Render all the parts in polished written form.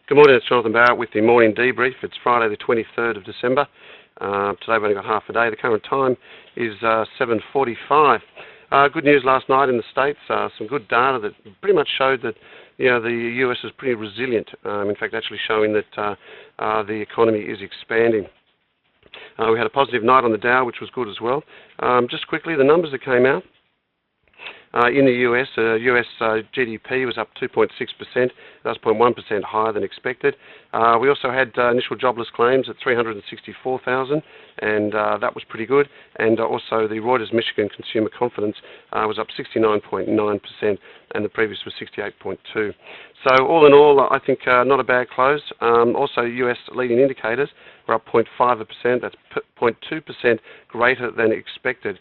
Good morning, it's Jonathan Barrett with the morning debrief. It's Friday the 23rd of December. Today we've only got half a day. The current time is 7:45. Good news last night in the States. Some good data that pretty much showed that the US is pretty resilient. In fact, actually showing that the economy is expanding. We had a positive night on the Dow, which was good as well. Just quickly, the numbers that came out. In the US, GDP was up 2.6%. That was 0.1% higher than expected. We also had initial jobless claims at 364,000, and that was pretty good. And also the Reuters Michigan Consumer Confidence was up 69.9%, and the previous was 68.2. So all in all, I think not a bad close. Also, US leading indicators were up 0.5%. That's 0.2% greater than expected,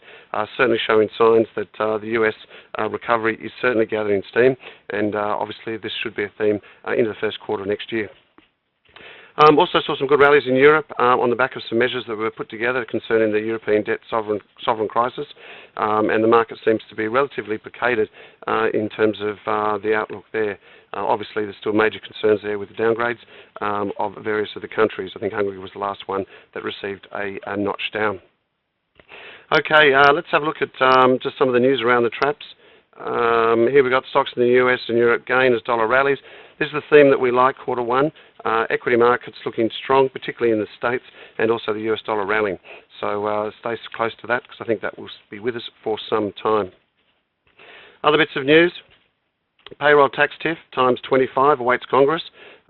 certainly showing signs that the US recovery is certainly gathering steam, and obviously this should be a theme into the first quarter next year. Also saw some good rallies in Europe on the back of some measures that were put together concerning the European debt sovereign crisis, and the market seems to be relatively placated in terms of the outlook there. Obviously, there's still major concerns there with the downgrades of various of the countries. I think Hungary was the last one that received a notch down. Okay, let's have a look at just some of the news around the traps. Here we've got stocks in the US and Europe gain as dollar rallies. This is the theme that we like, quarter one. Equity markets looking strong, particularly in the States, and also the US dollar rallying. So stay close to that, because I think that will be with us for some time. Other bits of news. Payroll tax TIF times 25 awaits Congress.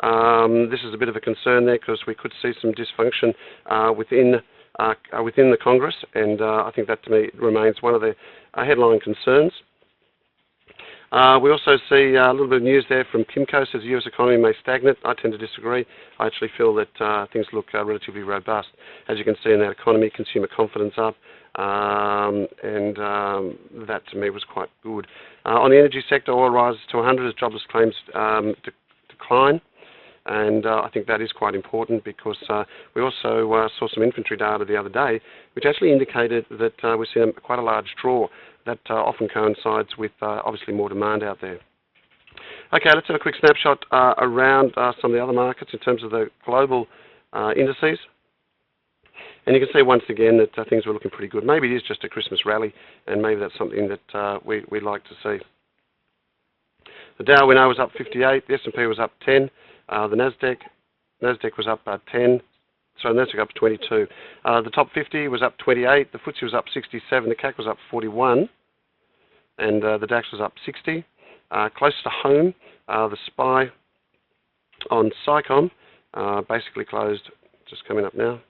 This is a bit of a concern there, because we could see some dysfunction within the Congress, and I think that to me remains one of the headline concerns. We also see a little bit of news there from Kimco, says the US economy may stagnate. I tend to disagree. I actually feel that things look relatively robust. As you can see in that economy, consumer confidence up, and that to me was quite good. On the energy sector, oil rises to 100 as jobless claims decline. And I think that is quite important, because we also saw some inventory data the other day, which actually indicated that we're seeing quite a large draw. That often coincides with obviously more demand out there. Okay, let's have a quick snapshot around some of the other markets in terms of the global indices. And you can see once again that things were looking pretty good. Maybe it is just a Christmas rally, and maybe that's something that we'd like to see. The Dow we know was up 58, the S&P was up 10, the Nasdaq was up 10. So Nasdaq up 22. The top 50 was up 28. The FTSE was up 67. The CAC was up 41, and the DAX was up 60. Close to home, the SPY on SciComm basically closed. Just coming up now.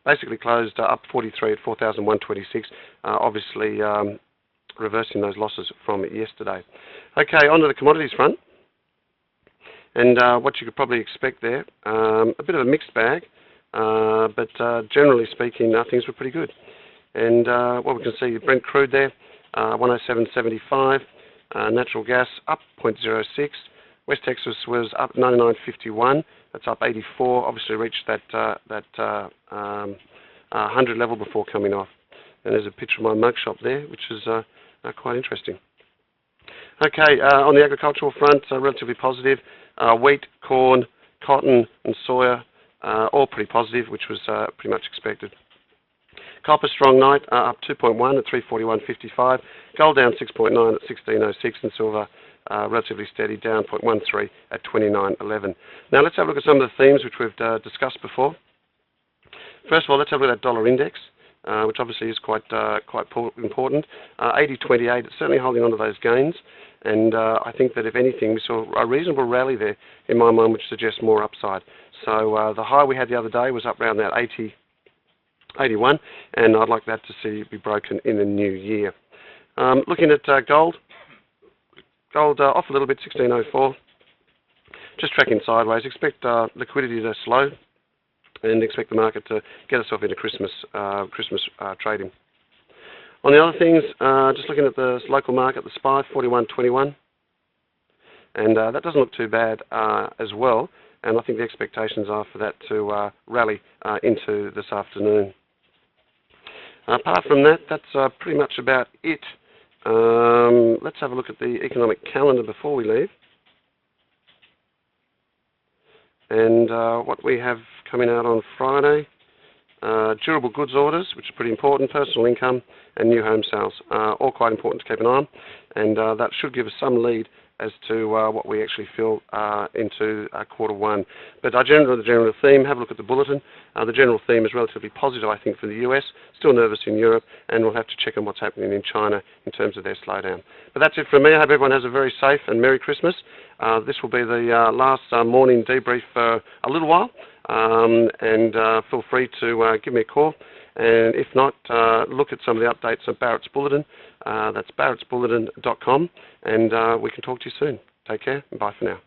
Basically closed up 43 at 4,126. Obviously reversing those losses from yesterday. Okay, on to the commodities front. And what you could probably expect there, a bit of a mixed bag, but generally speaking, things were pretty good. And what we can see, Brent crude there, 107.75, natural gas up 0.06, West Texas was up 99.51, that's up 84, obviously reached that 100 level before coming off. And there's a picture of my mugshot there, which is quite interesting. Okay, on the agricultural front, relatively positive. Wheat, corn, cotton and soya, all pretty positive, which was pretty much expected. Copper strong night, up 2.1 at 341.55. Gold down 6.9 at 16.06, and silver relatively steady, down 0.13 at 29.11. Now let's have a look at some of the themes which we've discussed before. First of all, let's have a look at that dollar index, which obviously is quite important. 80.28, it's certainly holding on to those gains. And I think that if anything, we saw a reasonable rally there in my mind, which suggests more upside. So the high we had the other day was up around that 81, and I'd like that to be broken in the new year. Looking at gold off a little bit, 1604, just tracking sideways. Expect liquidity to slow, and expect the market to get itself into Christmas trading. On the other things, just looking at the local market, the SPY 41.21, and that doesn't look too bad as well, and I think the expectations are for that to rally into this afternoon. Apart from that, that's pretty much about it. Let's have a look at the economic calendar before we leave. And what we have coming out on Friday, durable goods orders, which are pretty important, personal income, and new home sales, all quite important to keep an eye on, and that should give us some lead as to what we actually feel into quarter one. But the general theme, have a look at the bulletin. The general theme is relatively positive, I think, for the US, still nervous in Europe, and we'll have to check on what's happening in China in terms of their slowdown. But that's it from me. I hope everyone has a very safe and Merry Christmas. This will be the last morning debrief for a little while, and feel free to give me a call. And if not, look at some of the updates of Barrett's Bulletin. That's barrettsbulletin.com, and we can talk to you soon. Take care, and bye for now.